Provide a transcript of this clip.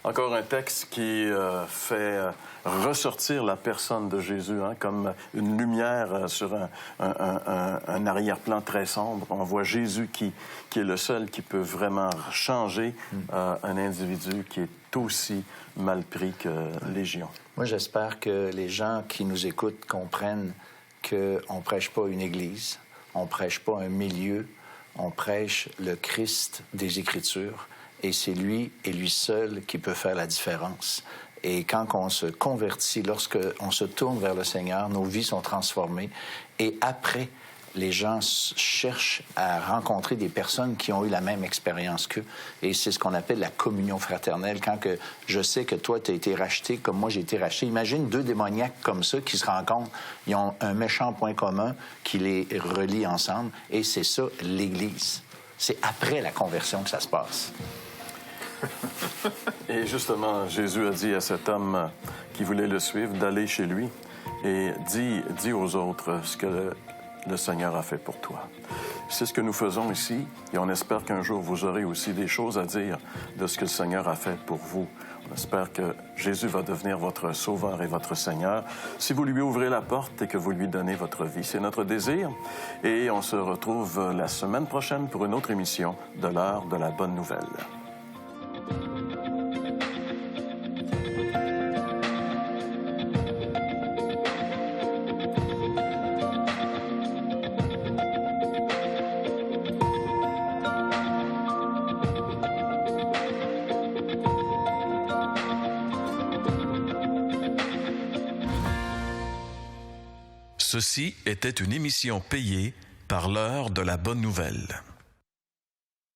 Encore un texte qui fait ressortir la personne de Jésus, hein, comme une lumière sur un arrière-plan très sombre. On voit Jésus qui est le seul qui peut vraiment changer un individu qui est aussi mal pris que Légion. Moi, j'espère que les gens qui nous écoutent comprennent qu'on ne prêche pas une église, on ne prêche pas un milieu, on prêche le Christ des Écritures. Et c'est lui et lui seul qui peut faire la différence. Et quand on se convertit, lorsqu'on se tourne vers le Seigneur, nos vies sont transformées. Et après, les gens cherchent à rencontrer des personnes qui ont eu la même expérience qu'eux. Et c'est ce qu'on appelle la communion fraternelle. Quand je sais que toi, tu as été racheté comme moi, j'ai été racheté. Imagine deux démoniaques comme ça qui se rencontrent. Ils ont un méchant point commun qui les relie ensemble. Et c'est ça, l'Église. C'est après la conversion que ça se passe. Et justement, Jésus a dit à cet homme qui voulait le suivre d'aller chez lui et dis aux autres ce que le Seigneur a fait pour toi. C'est ce que nous faisons ici et on espère qu'un jour vous aurez aussi des choses à dire de ce que le Seigneur a fait pour vous. On espère que Jésus va devenir votre Sauveur et votre Seigneur si vous lui ouvrez la porte et que vous lui donnez votre vie. C'est notre désir et on se retrouve la semaine prochaine pour une autre émission de l'heure de la bonne nouvelle. Ceci était une émission payée par l'heure de la bonne nouvelle.